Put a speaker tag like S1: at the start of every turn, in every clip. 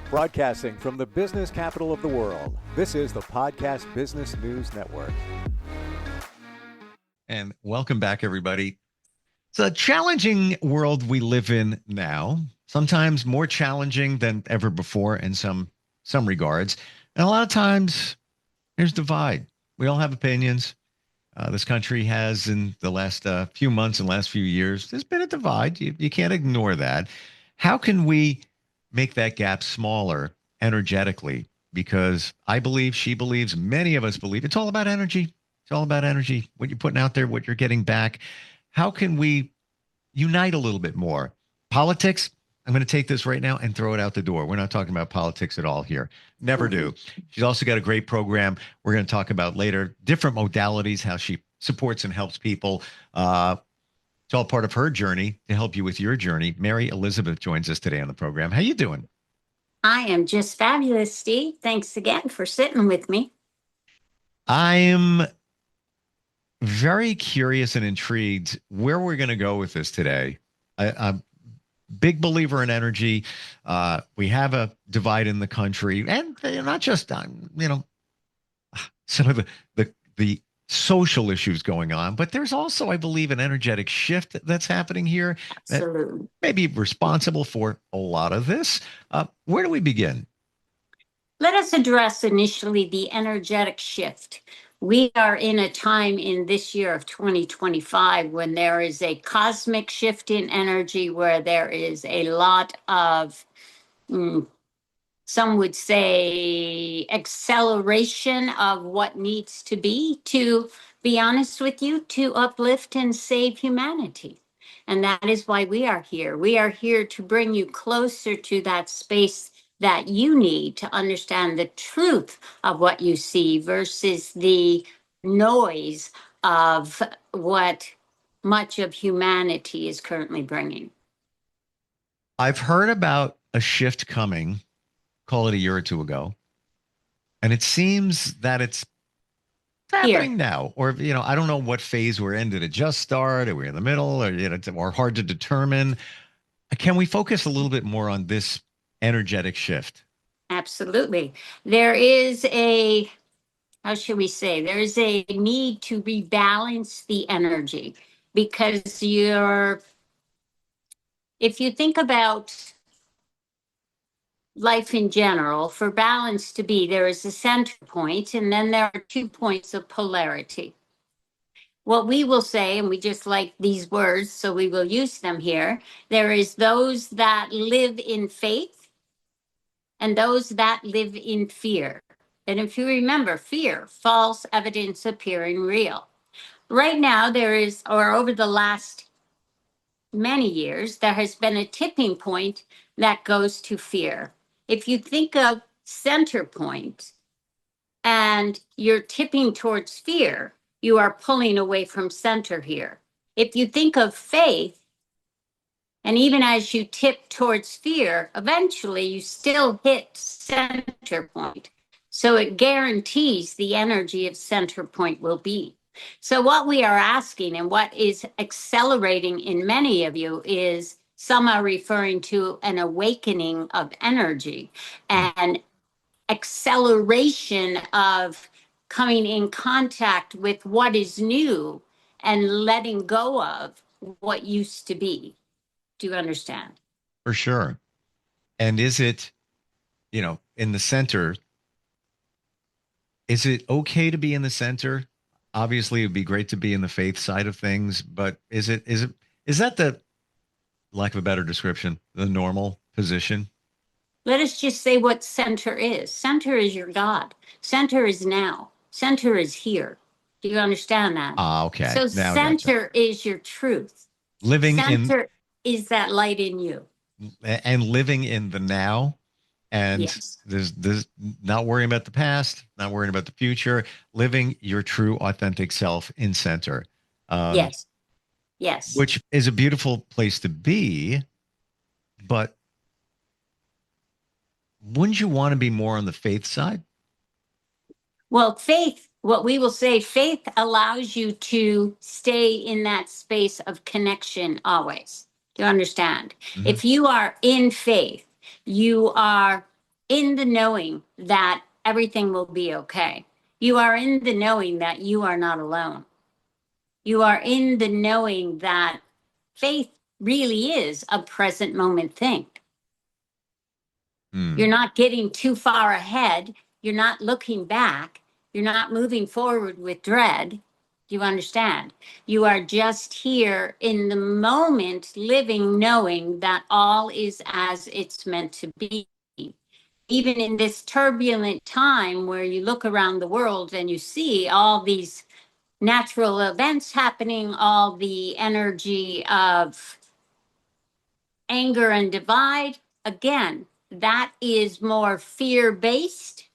S1: Broadcasting from the business capital of the world, this is the Podcast Business News Network.
S2: And welcome back, everybody. It's a challenging world we live in now, sometimes more challenging than ever before in some regards. And a lot of times there's divide. We all have opinions. This country has, in the last few months and last few years, there's been a divide. You can't ignore that. How can we make that gap smaller energetically? Because I believe, she believes, many of us believe it's all about energy. It's all about energy, what you're putting out there, what you're getting back. How can we unite a little bit more? Politics, I'm going to take this right now and throw it out the door. We're not talking about politics at all here. Never do. She's also got a great program we're going to talk about later, different modalities, how she supports and helps people. It's all part of her journey to help you with your journey. MaryElizabeth joins us today on the program. How you doing?
S3: I am just fabulous, Steve. Thanks again for sitting with me.
S2: I'm very curious and intrigued where we're going to go with this today. I'm a big believer in energy. We have a divide in the country, and not just some of the social issues going on, but there's also, I believe, an energetic shift that's happening here.
S3: Absolutely.
S2: That may be responsible for a lot of this. Where do we begin?
S3: Let us address initially the energetic shift. We are in a time in this year of 2025 when there is a cosmic shift in energy, where there is a lot of, some would say, acceleration of what needs to be honest with you, to uplift and save humanity. And that is why we are here. We are here to bring you closer to that space that you need to understand the truth of what you see versus the noise of what much of humanity is currently bringing.
S2: I've heard about a shift coming, call it a year or two ago, and it seems that it's happening now. Or, I don't know what phase we're in. Did it just start? Are we in the middle? Or hard to determine? Can we focus a little bit more on this energetic shift?
S3: Absolutely. There is a, how should we say, there's a need to rebalance the energy, because if you think about life in general, for balance to be, there is a center point, and then there are 2 points of polarity. What we will say, and we just like these words, so we will use them here, there is those that live in faith and those that live in fear. And if you remember, fear, false evidence appearing real. Right now, there is, or over the last many years, there has been a tipping point that goes to fear. If you think of center point and you're tipping towards fear, you are pulling away from center here. If you think of faith, and even as you tip towards fear, eventually you still hit center point. So it guarantees the energy of center point will be. So what we are asking, and what is accelerating in many of you, is some are referring to an awakening of energy and acceleration of coming in contact with what is new and letting go of what used to be. Do you understand?
S2: For sure. And is it, in the center, is it okay to be in the center? Obviously, it'd be great to be in the faith side of things, but is that the, lack of a better description, the normal position?
S3: Let us just say what center is. Center is your God. Center is now. Center is here. Do you understand that?
S2: Okay.
S3: So
S2: Now
S3: center is your truth.
S2: Living
S3: center is that light in you.
S2: And living in the now. And
S3: yes.
S2: there's not worrying about the past, not worrying about the future, living your true authentic self in center.
S3: Yes. Yes.
S2: Which is a beautiful place to be, but wouldn't you want to be more on the faith side?
S3: Well, faith, what we will say, faith allows you to stay in that space of connection always. Do you understand? Mm-hmm. If you are in faith, you are in the knowing that everything will be okay. You are in the knowing that you are not alone. You are in the knowing that faith really is a present moment thing. You're not getting too far ahead. You're not looking back. You're not moving forward with dread. Do you understand? You are just here in the moment, living, knowing that all is as it's meant to be. Even in this turbulent time where you look around the world and you see all these natural events happening, all the energy of anger and divide, again, that is more fear-based.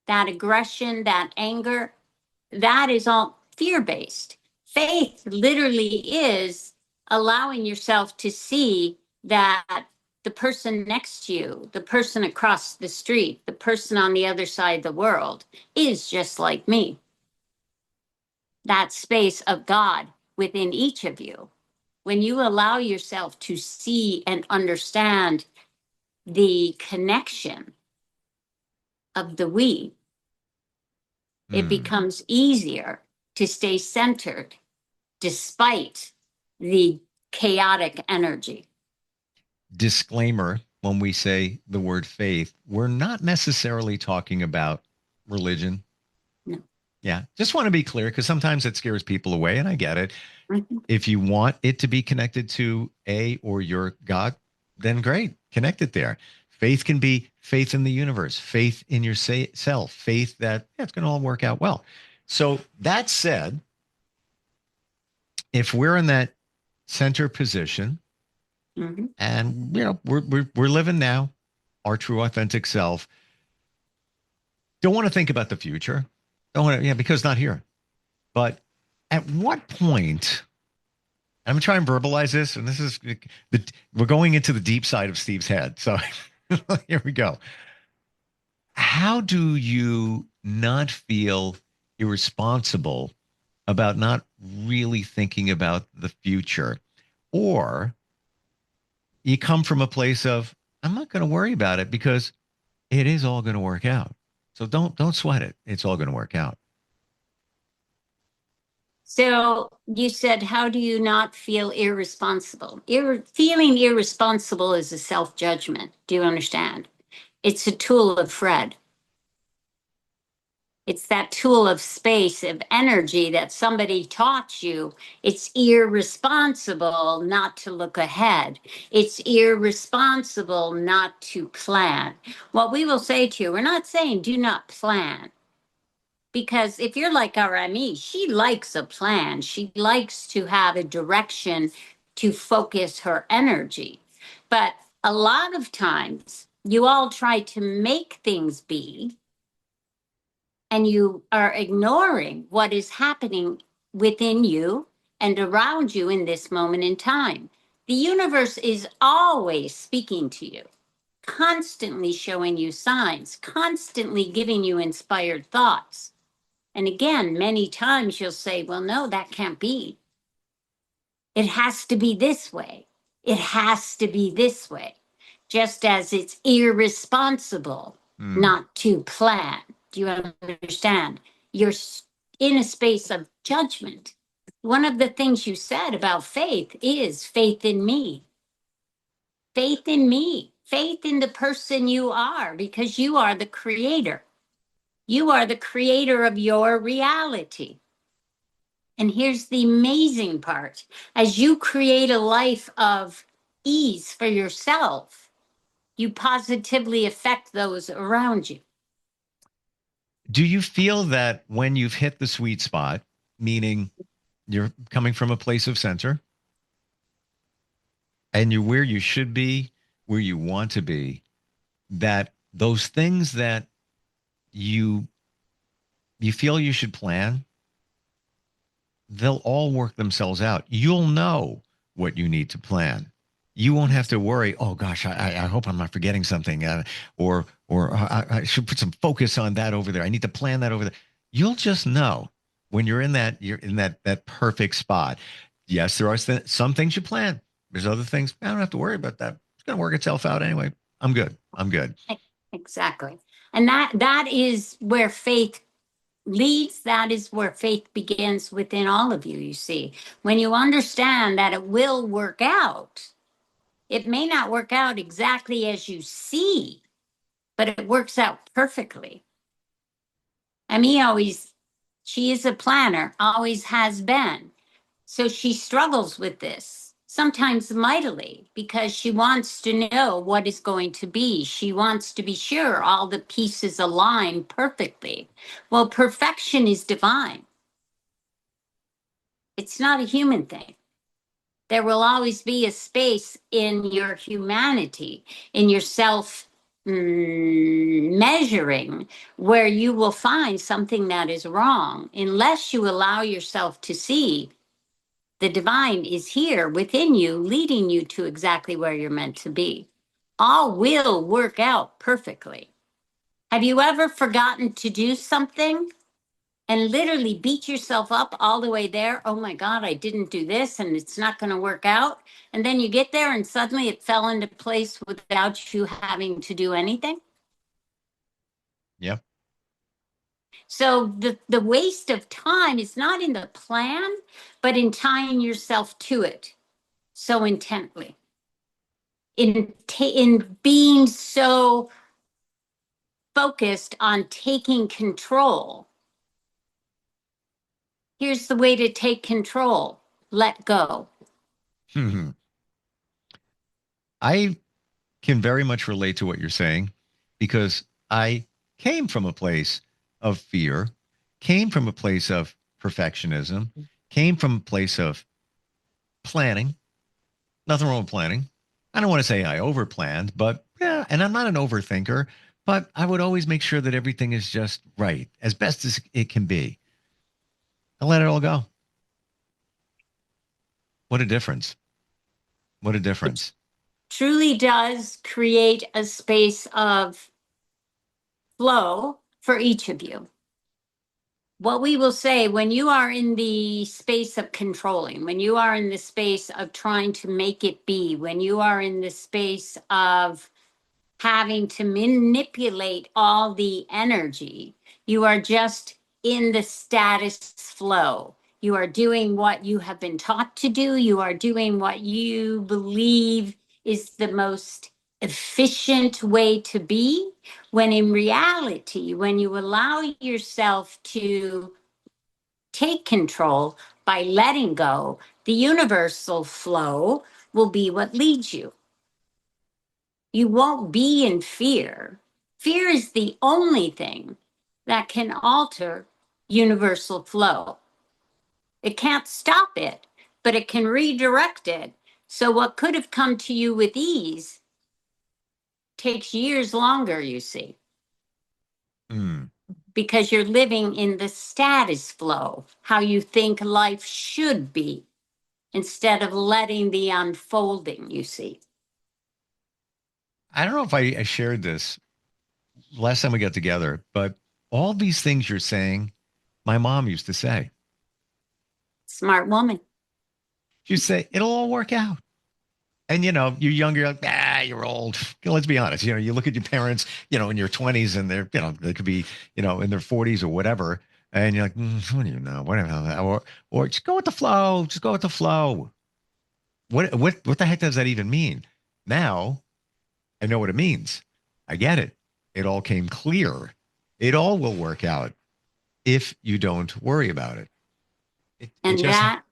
S3: That aggression, that anger, that is all fear-based. Faith literally is allowing yourself to see that the person next to you, the person across the street, the person on the other side of the world is just like me. That space of God within each of you. When you allow yourself to see and understand the connection of the we, it becomes easier to stay centered despite the chaotic energy.
S2: Disclaimer, when we say the word faith, we're not necessarily talking about religion.
S3: No.
S2: Yeah, just want to be clear because sometimes it scares people away, and I get it.
S3: Mhm.
S2: If you want it to be connected to a or your God, then great, connect it there. Faith can be faith in the universe, faith in yourself, faith that it's going to all work out well. So that said, if we're in that center position,
S3: Mhm.
S2: and we're living now, our true authentic self. Don't want to think about the future. Don't want to, yeah, because it's not here. But at what point? I'm gonna try and verbalize this, and this is we're going into the deep side of Steve's head. So here we go. How do you not feel irresponsible about not really thinking about the future, or you come from a place of I'm not going to worry about it because it is all going to work out. So don't sweat it. It's all going to work out.
S3: So you said, how do you not feel irresponsible? Feeling irresponsible is a self-judgment. Do you understand? It's a tool of Fred. It's that tool of space, of energy that somebody taught you. It's irresponsible not to look ahead. It's irresponsible not to plan. What we will say to you, we're not saying do not plan. Because if you're like our Ami, she likes a plan. She likes to have a direction to focus her energy. But a lot of times you all try to make things be, and you are ignoring what is happening within you and around you in this moment in time. The universe is always speaking to you, constantly showing you signs, constantly giving you inspired thoughts. And again, many times you'll say, well, no, that can't be. It has to be this way. It has to be this way. Just as it's irresponsible not to plan. Do you understand? You're in a space of judgment. One of the things you said about faith is faith in me. Faith in me. Faith in the person you are, because you are the creator. You are the creator of your reality. And here's the amazing part. As you create a life of ease for yourself, you positively affect those around you.
S2: Do you feel that when you've hit the sweet spot, meaning you're coming from a place of center and you're where you should be, where you want to be, that those things that you feel you should plan, they'll all work themselves out. You'll know what you need to plan. You won't have to worry. Oh gosh, I hope I'm not forgetting something, or I should put some focus on that over there. I need to plan that over there. You'll just know when you're in that perfect spot. Yes, there are some things you plan. There's other things I don't have to worry about that. It's going to work itself out anyway. I'm good. I'm good.
S3: Exactly. And that is where faith leads. That is where faith begins within all of you, you see. When you understand that it will work out, it may not work out exactly as you see, but it works out perfectly. I mean, she is a planner, always has been. So she struggles with this, sometimes mightily, because she wants to know what is going to be. She wants to be sure all the pieces align perfectly. Well, perfection is divine. It's not a human thing. There will always be a space in your humanity, in your self measuring, where you will find something that is wrong, unless you allow yourself to see the divine is here within you, leading you to exactly where you're meant to be. All will work out perfectly. Have you ever forgotten to do something and literally beat yourself up all the way there? Oh my God, I didn't do this and it's not going to work out. And then you get there and suddenly it fell into place without you having to do anything.
S2: Yeah.
S3: So the waste of time is not in the plan, but in tying yourself to it so intently. In being so focused on taking control. Here's the way to take control. Let go.
S2: I can very much relate to what you're saying because I came from a place of fear, came from a place of perfectionism, came from a place of planning. Nothing wrong with planning. I don't want to say I overplanned, but yeah, and I'm not an overthinker, but I would always make sure that everything is just right as best as it can be. And let it all go. What a difference. What a
S3: It
S2: difference.
S3: truly does create a space of flow for each of you. What we will say when you are in the space of controlling, when you are in the space of trying to make it be, when you are in the space of having to manipulate all the energy, you are just in the status flow. You are doing what you have been taught to do. You are doing what you believe is the most efficient way to be, when in reality, when you allow yourself to take control by letting go, the universal flow will be what leads you. You won't be in fear. Fear is the only thing that can alter universal flow. It can't stop it, but it can redirect it. So what could have come to you with ease takes years longer, you see,
S2: Mm.
S3: because you're living in the status flow, how you think life should be, instead of letting the unfolding, you see.
S2: I don't know if I shared this last time we got together, but all these things you're saying, my mom used to say.
S3: Smart woman.
S2: She'd say, it'll all work out. And you're younger, you're like, you're old. Let's be honest. You look at your parents, in your 20s and they're, they could be, in their 40s or whatever. And you're like, what do you know? Whatever. Or just go with the flow. Just go with the flow. What the heck does that even mean? Now I know what it means. I get it. It all came clear. It all will work out if you don't worry about it. It
S3: And
S2: just
S3: that,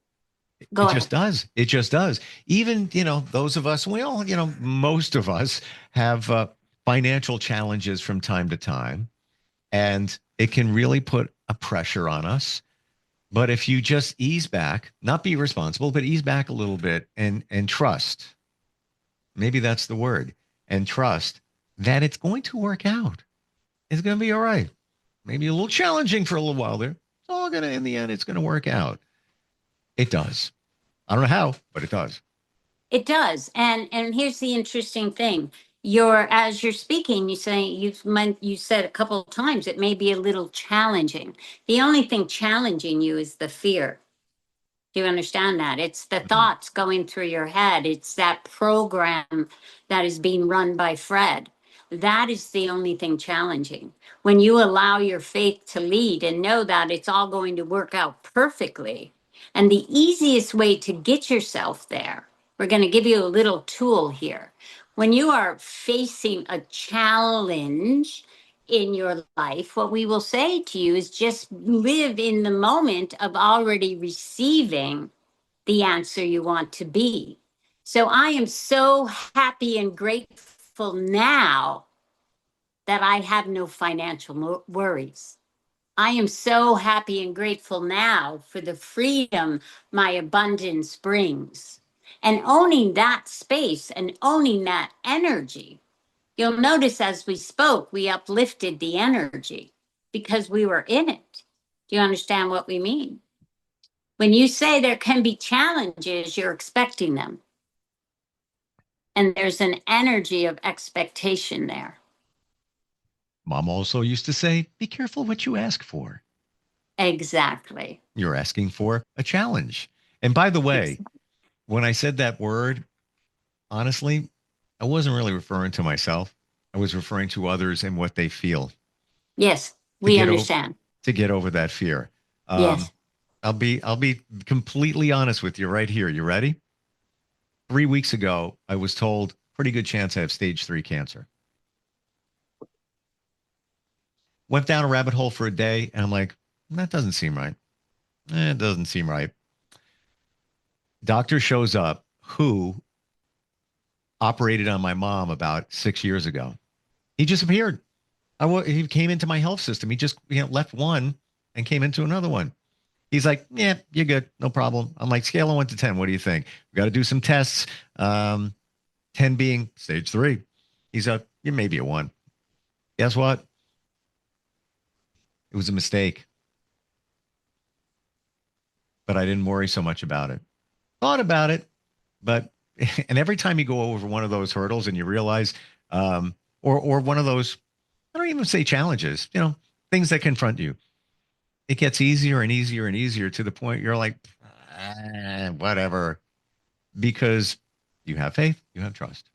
S2: it
S3: go ahead.
S2: just does. It just does. Even, those of us, we all, most of us have financial challenges from time to time, and it can really put a pressure on us. But if you just ease back, not be responsible, but ease back a little bit and trust, maybe that's the word, and trust that it's going to work out. It's going to be all right. Maybe a little challenging for a little while there. It's all going to, in the end, it's going to work out. It does. I don't know how, but it does.
S3: It does. And here's the interesting thing. As you're speaking, you said a couple of times it may be a little challenging. The only thing challenging you is the fear. Do you understand that? It's the
S2: Mhm.
S3: thoughts going through your head. It's that program that is being run by Fred. That is the only thing challenging. When you allow your faith to lead and know that it's all going to work out perfectly. And the easiest way to get yourself there, we're going to give you a little tool here. When you are facing a challenge in your life, what we will say to you is just live in the moment of already receiving the answer you want to be. So I am so happy and grateful now that I have no financial worries. I am so happy and grateful now for the freedom my abundance brings. And owning that space and owning that energy. You'll notice as we spoke, we uplifted the energy because we were in it. Do you understand what we mean? When you say there can be challenges, you're expecting them. And there's an energy of expectation there.
S2: Mom also used to say, be careful what you ask for.
S3: Exactly.
S2: You're asking for a challenge. And by the way, when I said that word, honestly, I wasn't really referring to myself. I was referring to others and what they feel
S3: Yes,
S2: to
S3: we
S2: get over
S3: understand.
S2: to get over that fear. Um,
S3: Yes.
S2: I'll be completely honest with you right here. You ready? 3 weeks ago, I was told pretty good chance I have stage 3 cancer. Went down a rabbit hole for a day, and I'm like, that doesn't seem right. It doesn't seem right. Doctor shows up who operated on my mom about 6 years ago. He just appeared. He came into my health system. He just left one and came into another one. He's like, yeah, you're good. No problem. I'm like, scale of 1 to 10. What do you think? We got to do some tests. 10 being stage 3. He's a, you may be a 1. Guess what? It was a mistake, but I didn't worry so much about it. Thought about it, but, and every time you go over one of those hurdles and you realize, or one of those, I don't even say challenges, things that confront you, it gets easier and easier and easier to the point you're like, whatever, because you have faith, you have trust,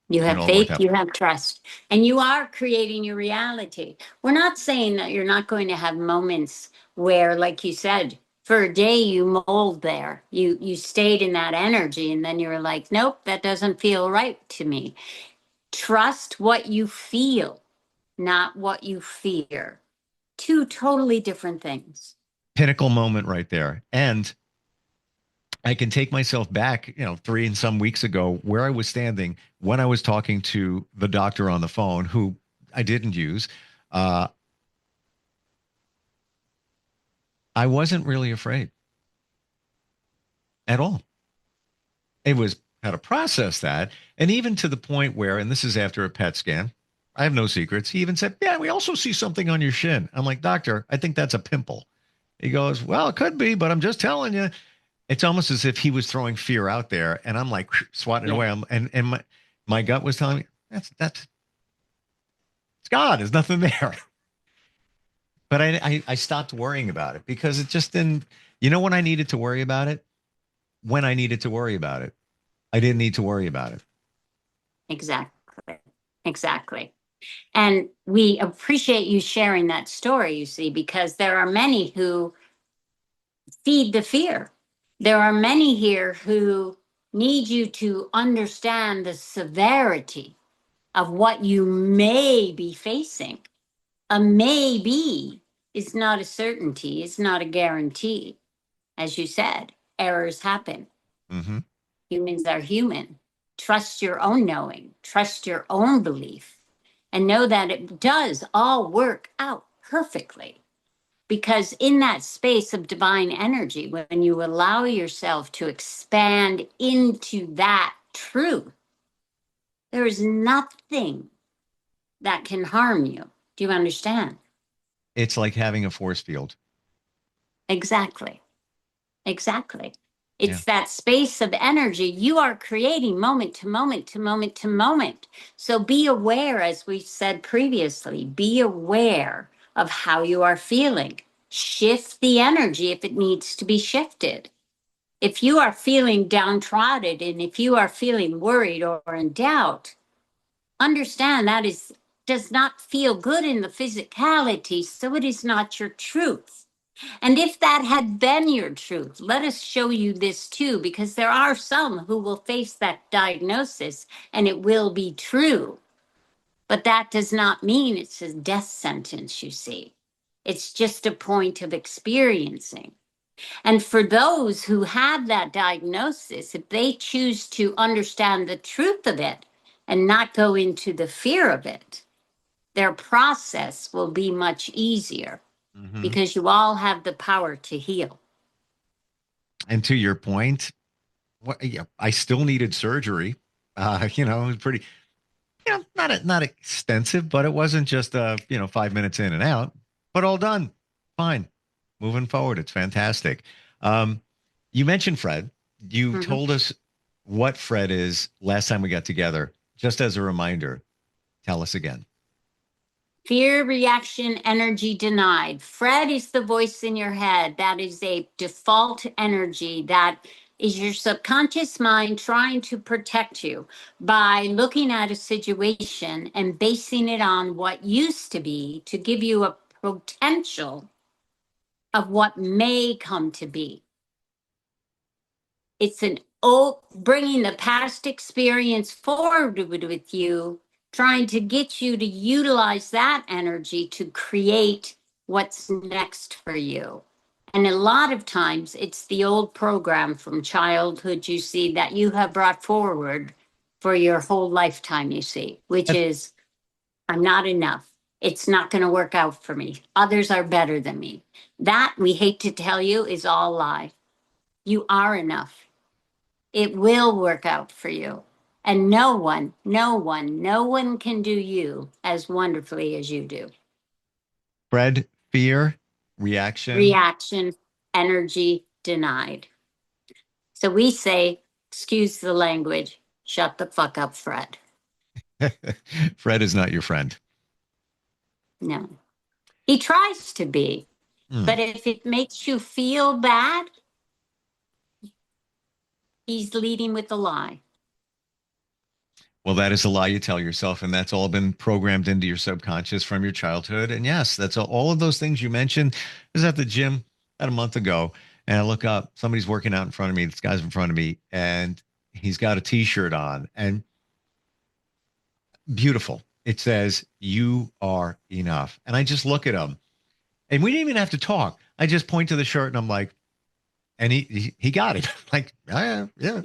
S3: You
S2: and
S3: have
S2: it'll work
S3: faith,
S2: out.
S3: you have trust, and you are creating your reality. We're not saying that you're not going to have moments where, like you said, for a day you mold there. You stayed in that energy and then you're like, nope, that doesn't feel right to me. Trust what you feel, not what you fear. Two totally different things.
S2: Pinnacle moment right there. And I can take myself back, 3 and some weeks ago, where I was standing when I was talking to the doctor on the phone, who I didn't use. Uh, I wasn't really afraid at all. It was how to process that. And even to the point where, and this is after a PET scan, I have no secrets. He even said, yeah, we also see something on your shin. I'm like, doctor, I think that's a pimple. He goes, well, it could be, but I'm just telling you. It's almost as if he was throwing fear out there, and I'm like swatting it
S3: Yeah.
S2: away. And my gut was telling me that's it's God. There's nothing there. But I stopped worrying about it because it just didn't. You know when I needed to worry about it? When I needed to worry about it, I didn't need to worry about it.
S3: Exactly. Exactly. And we appreciate you sharing that story, you see, because there are many who feed the fear. There are many here who need you to understand the severity of what you may be facing. A maybe is not a certainty, it's not a guarantee. As you said, errors happen.
S2: Mm-hmm.
S3: Humans are human. Trust your own knowing, trust your own belief, and know that it does all work out perfectly. Because in that space of divine energy, when you allow yourself to expand into that truth, there is nothing that can harm you. Do you understand?
S2: It's like having a force field.
S3: Exactly. Exactly.
S2: Yeah.
S3: It's that space of energy you are creating moment to moment to moment to moment. So be aware, as we said previously, be aware of how you are feeling. Shift the energy if it needs to be shifted. If you are feeling downtrodden and if you are feeling worried or in doubt, understand that does not feel good in the physicality, so it is not your truth. And if that had been your truth, let us show you this too, because there are some who will face that diagnosis and it will be true. But that does not mean it's a death sentence, you see. It's just a point of experiencing. And for those who have that diagnosis, if they choose to understand the truth of it and not go into the fear of it, their process will be much easier
S2: Mm-hmm.
S3: because you all have the power to heal.
S2: And to your point, yeah, I still needed surgery. It was pretty, not extensive, but it wasn't just 5 minutes in and out, but all done. Fine. Moving forward. It's fantastic. Um, you mentioned Fred. You
S3: Mhm.
S2: told us what Fred is last time we got together. Just as a reminder, tell us again.
S3: Fear, reaction, energy denied. Fred is the voice in your head. That is a default energy that is your subconscious mind trying to protect you by looking at a situation and basing it on what used to be to give you a potential of what may come to be. It's bringing the past experience forward with you, trying to get you to utilize that energy to create what's next for you. And a lot of times it's the old program from childhood, you see, that you have brought forward for your whole lifetime, you see, which is, I'm not enough. It's not going to work out for me. Others are better than me. That, we hate to tell you, is all lie. You are enough. It will work out for you. And no one can do you as wonderfully as you do.
S2: Fred, fear, reaction.
S3: Reaction, energy denied. So we say, excuse the language, shut the fuck up, Fred.
S2: Fred is not your friend.
S3: No. He tries to be.
S2: Hmm.
S3: But if it makes you feel bad, he's leading with a lie.
S2: Well, that is a lie you tell yourself, and that's all been programmed into your subconscious from your childhood. And yes, that's all of those things you mentioned. I was at the gym about a month ago, and I look up, somebody's working out in front of me. This guy's in front of me, and he's got a T-shirt on, and beautiful. It says, "You are enough." And I just look at him, and we didn't even have to talk. I just point to the shirt, and I'm like, and he got it. Like, yeah.
S3: Yeah.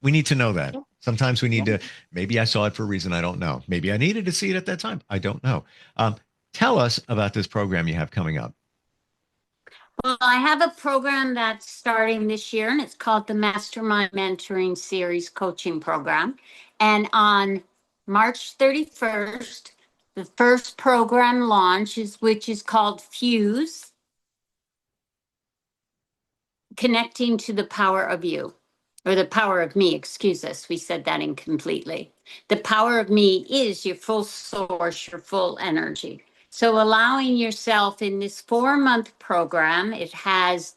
S2: We need to know that.
S3: Yeah.
S2: Sometimes we need
S3: Yeah.
S2: to, maybe I saw it for a reason I don't know. Maybe I needed to see it at that time. I don't know. Tell us about this program you have coming up.
S3: Well, I have a program that's starting this year, and it's called the Mastermind Mentoring Series Coaching Program. And on March 31st, the first program launches, which is called Fuse, Connecting to the Power of You, or the Power of Me, excuse us, we said that incompletely. The power of me is your full source, your full energy. So allowing yourself in this 4-month program, it has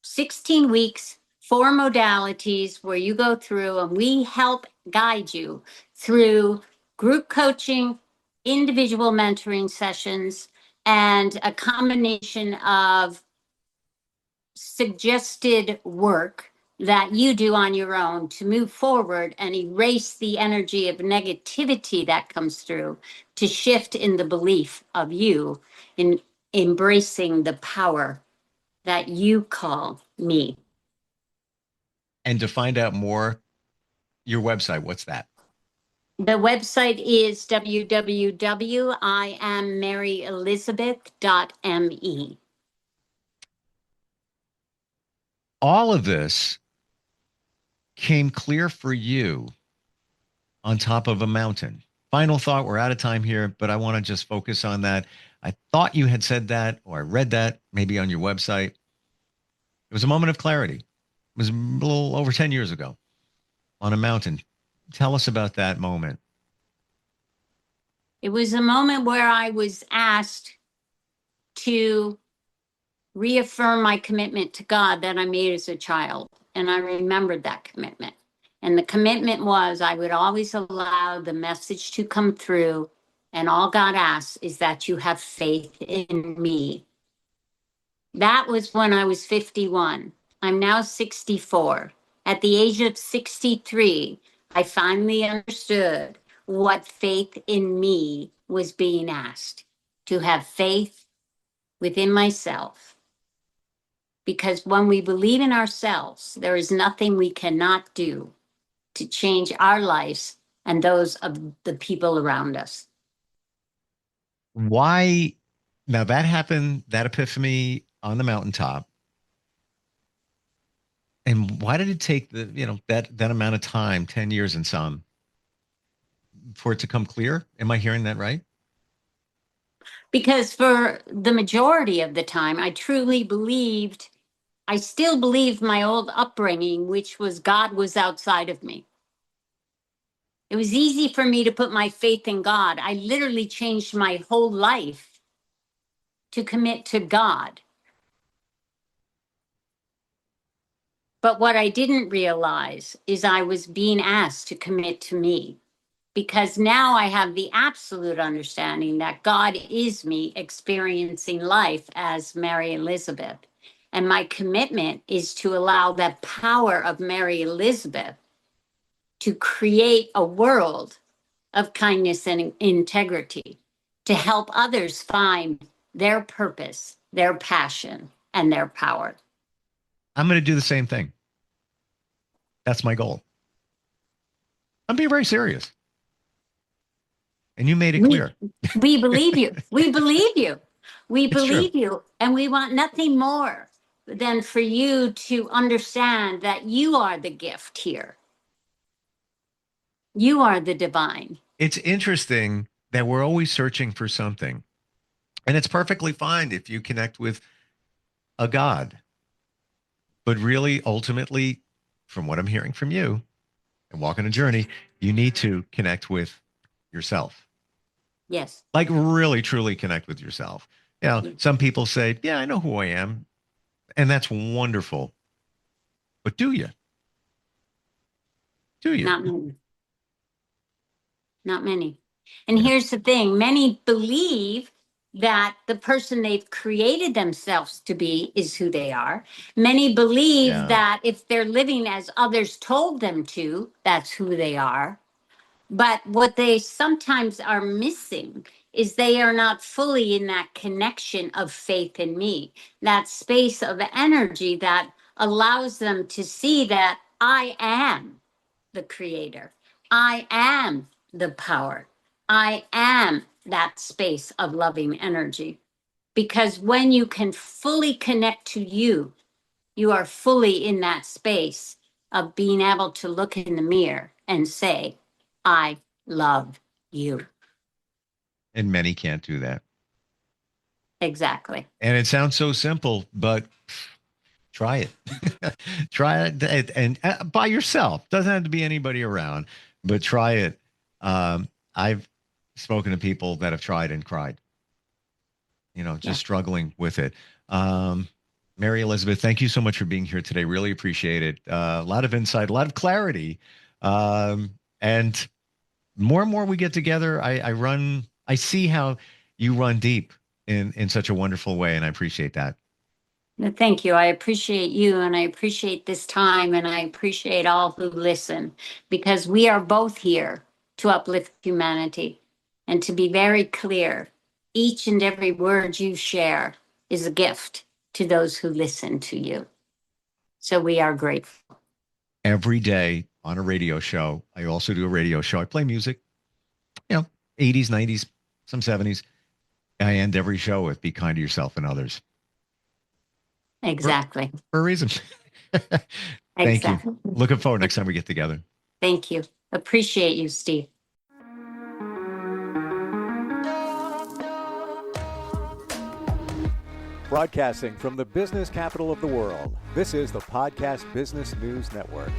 S3: 16 weeks, 4 modalities where you go through and we help guide you through group coaching, individual mentoring sessions, and a combination of suggested work that you do on your own to move forward and erase the energy of negativity that comes through to shift in the belief of you in embracing the power that you call me.
S2: And to find out more, your website, what's that?
S3: The website is www.IamMaryElizabeth.me.
S2: All of this came clear for you on top of a mountain. Final thought, we're out of time here, but I want to just focus on that. I thought you had said that, or I read that maybe on your website. It was a moment of clarity. It was a little over 10 years ago on a mountain. Tell us about that moment.
S3: It was a moment where I was asked to reaffirm my commitment to God that I made as a child. And I remembered that commitment. And the commitment was I would always allow the message to come through. And all God asks is that you have faith in me. That was when I was 51. I'm now 64. At the age of 63, I finally understood what faith in me was being asked, to have faith within myself. Because when we believe in ourselves, there is nothing we cannot do to change our lives and those of the people around us.
S2: Why? Now that happened, that epiphany on the mountaintop. And why did it take that amount of time, 10 years and some, for it to come clear? Am I hearing that right?
S3: Because for the majority of the time, I truly believed, I still believed my old upbringing, which was God was outside of me. It was easy for me to put my faith in God. I literally changed my whole life to commit to God. But what I didn't realize is I was being asked to commit to me, because now I have the absolute understanding that God is me experiencing life as MaryElizabeth. And my commitment is to allow that power of MaryElizabeth to create a world of kindness and integrity, to help others find their purpose, their passion, and their power.
S2: I'm going to do the same thing. That's my goal. I'm being very serious. And you made it clear.
S3: We believe you. We believe you. We
S2: It's
S3: believe
S2: true.
S3: you. And we want nothing more than for you to understand that you are the gift here. You are the divine.
S2: It's interesting that we're always searching for something. And it's perfectly fine if you connect with a God. But really, ultimately, from what I'm hearing from you and walking a journey, you need to connect with yourself.
S3: Yes.
S2: Like really, truly connect with yourself. Some people say, yeah, I know who I am. And that's wonderful. But do you? Do you?
S3: Not many. Not many. And
S2: Yeah.
S3: here's the thing, many believe that the person they've created themselves to be is who they are. Many believe
S2: Yeah.
S3: that if they're living as others told them to, that's who they are. But what they sometimes are missing is they are not fully in that connection of faith in me, that space of energy that allows them to see that I am the creator. I am the power. I am that space of loving energy. Because when you can fully connect to you, you are fully in that space of being able to look in the mirror and say, I love you.
S2: And many can't do that.
S3: Exactly.
S2: And it sounds so simple, but try it. Try it and by yourself. Doesn't have to be anybody around, but try it. I've spoken to people that have tried and cried, just struggling with it. MaryElizabeth, thank you so much for being here today. Really appreciate it. A lot of insight, a lot of clarity. And more and more we get together, I see how you run deep in such a wonderful way. And I appreciate that.
S3: No, thank you. I appreciate you, and I appreciate this time, and I appreciate all who listen, because we are both here to uplift humanity. And to be very clear, each and every word you share is a gift to those who listen to you. So we are grateful.
S2: Every day on a radio show, I also do a radio show. I play music, 80s, 90s, some 70s. I end every show with be kind to yourself and others.
S3: Exactly.
S2: For a reason. Thank you.
S3: Exactly.
S2: Looking forward next time we get together.
S3: Thank you. Appreciate you, Steve.
S1: Broadcasting from the business capital of the world, this is the Podcast Business News Network.